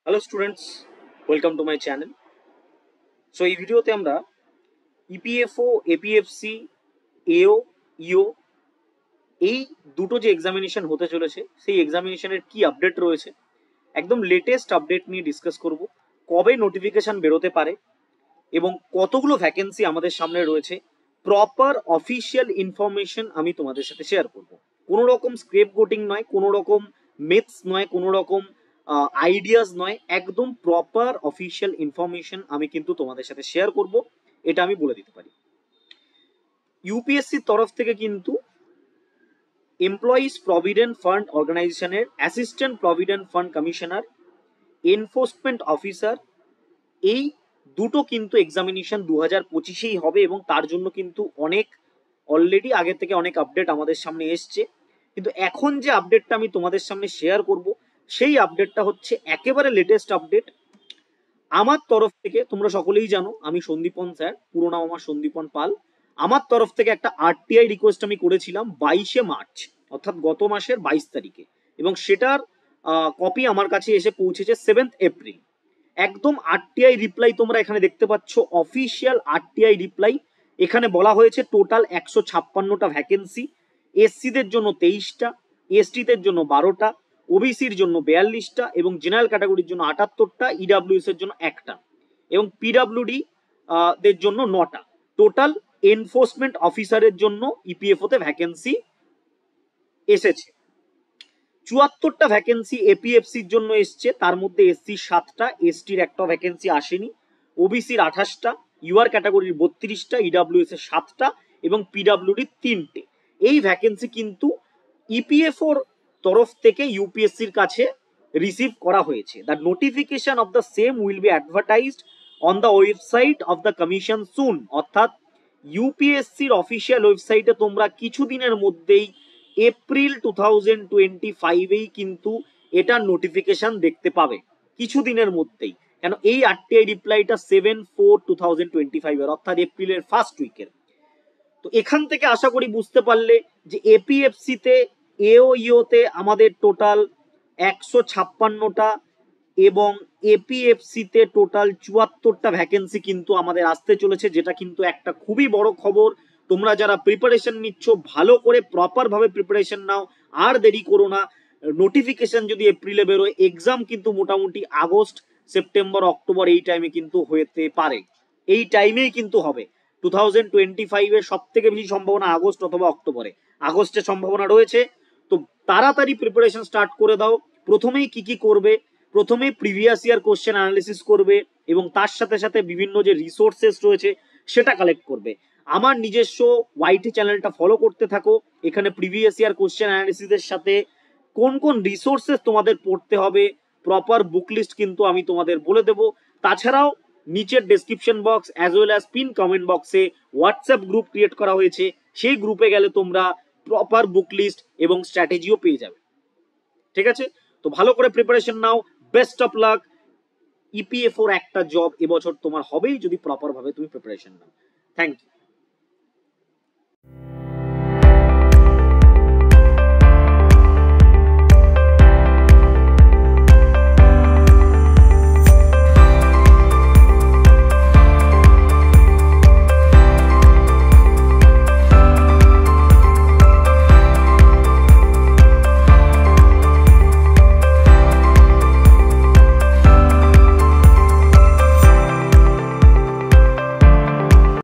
Hello students, welcome to my channel. So এই ভিডিওতে আমরা ইপিএফও, এপিএফসি, এও, ইও এই দুটো যে এক্সামিনেশন হতে চলেছে সেই এক্সামিনেশনের কি আপডেট রয়েছে, একদম লেটেস্ট আপডেট নিয়ে ডিসকাস করব। কবে নোটিফিকেশন বেরোতে পারে এবং কতগুলো ভ্যাকেন্সি আমাদের সামনে রয়েছে, প্রপার অফিসিয়াল ইনফরমেশন আমি তোমাদের সাথে শেয়ার করব। কোনো রকম স্ক্রেপ গোটিং নয়, কোনো রকম মিথস নয়, কোনো রকম আইডিয়াস নয়, একদম প্রপার অফিসিয়াল ইনফরমেশন আমি কিন্তু তোমাদের সাথে শেয়ার করব, এটা আমি বলে দিতে পারি। ইউপিএসসির তরফ থেকে কিন্তু এমপ্লয়িজ প্রভিডেন্ট ফান্ড অর্গানাইজেশনের assistant provident fund commissioner, enforcement officer, এই দুটো কিন্তু এক্সামিনেশন 2025-এই হবে এবং তার জন্য কিন্তু অনেক অলরেডি আগে থেকে অনেক আপডেট আমাদের সামনে এসছে। কিন্তু এখন যে আপডেটটা আমি তোমাদের সামনে শেয়ার করব সেই আপডেটটা হচ্ছে একেবারে লেটেস্ট আপডেট আমার তরফ থেকে। তোমরা সকলেই জানো আমি সন্দীপন স্যার, পুরো নাম আমার সন্দীপন পাল। আমার তরফ থেকে একটা আরটিআই রিকোয়েস্ট আমি করেছিলাম 22শে মার্চ, অর্থাৎ গত মাসের 22 তারিখে, এবং সেটার কপি আমার কাছে এসে পৌঁছেছে 7 এপ্রিল। একদম আরটিআই রিপ্লাই তোমরা এখানে দেখতে পাচ্ছ, অফিসিয়াল আরটিআই রিপ্লাই। এখানে বলা হয়েছে টোটাল 156টা ভ্যাকেন্সি, এসসিদের জন্য 23টা, এসটিদের জন্য 12টা, ওবিসির জন্য 42টা এবং জেনারেল ক্যাটাগরির জন্য 78টা, ইডাব্লিউএস এর জন্য একটা এবং পিডাব্লিউডি দের জন্য 9টা। টোটাল এনফোর্সমেন্ট অফিসারের জন্য ইপিএফওতে ভ্যাকেন্সি এসেছে। 74টা ভ্যাকেন্সি এপিএফসির জন্য এসছে, তার মধ্যে এসসির 7টা, এসটির একটা ভ্যাকেন্সি আসেনি, ওবিসির 28টা, ইউআর ক্যাটাগরির 32টা, ইডাব্লিউএস এর 7টা এবং পিডাব্লিউডির 3টে। এই ভ্যাকেন্সি কিন্তু ইপিএফওর তরফ থেকে ইউপিএসসির কাছে রিসিভ করা হয়েছে। The notification of the same will be advertised on the website of the commission soon. অর্থাৎ ইউপিএসসির অফিসিয়াল ওয়েবসাইটে তোমরা কিছুদিনের মধ্যেই এপ্রিল 2025-এই কিন্তু এটার নোটিফিকেশন দেখতে পাবে, কিছুদিনের মধ্যেই। কেন এই আরটিআই রিপ্লাইটা 7/4/2025 এর, অর্থাৎ এপ্রিলের ফার্স্ট উইকের। তো এখান থেকে আশা করি বুঝতে পারলে যে এপিএফসিতে, এও ইওতে আমাদের টোটাল 156টা এবং এপিএফসিতে টোটাল 74টা ভ্যাকেন্সি কিন্তু আমাদের আসতে চলেছে, যেটা কিন্তু একটা খুবই বড় খবর। তোমরা যারা প্রিপারেশন নিচ্ছ ভালো করে প্রপার ভাবে প্রিপারেশন নাও, আর দেরি করো না। নোটিফিকেশন যদি এপ্রিলে বেরোয়, এক্সাম কিন্তু মোটামুটি আগস্ট, সেপ্টেম্বর, অক্টোবর এই টাইমে কিন্তু হতে পারে, এই টাইমেই কিন্তু হবে। 2025-এর সব থেকে বেশি সম্ভাবনা আগস্ট অথবা অক্টোবরে, আগস্টের সম্ভাবনা রয়েছে। তো তাড়াতাড়ি প্রিপারেশন স্টার্ট করে দাও। প্রথমেই কি কি করবে, প্রথমেই প্রিভিয়াস ইয়ার কোশ্চেন অ্যানালিসিস করবে এবং তার সাথে সাথে বিভিন্ন যে রিসোর্সেস রয়েছে সেটা কালেক্ট করবে। আমার নিজস্ব ওয়াইটি চ্যানেলটা ফলো করতে থাকো। এখানে প্রিভিয়াস ইয়ার কোশ্চেন অ্যানালিসিসের সাথে কোন কোন রিসোর্সেস তোমাদের পড়তে হবে, প্রপার বুক লিস্ট কিন্তু আমি তোমাদের বলে দেবো। তাছাড়াও নিচের description box as well as pin comment বক্সে হোয়াটসঅ্যাপ গ্রুপ ক্রিয়েট করা হয়েছে, সেই গ্রুপে গেলে তোমরা প্রপার বুক লিস্ট এবং স্ট্র্যাটেজিও পেয়ে যাবে। ঠিক আছে, তো ভালো করে প্রিপারেশন নাও। Best of luck. ইপিএফওর একটা জব এবছর তোমার হবেই যদি প্রপার ভাবে তুমি প্রিপারেশন নাও। Thank you.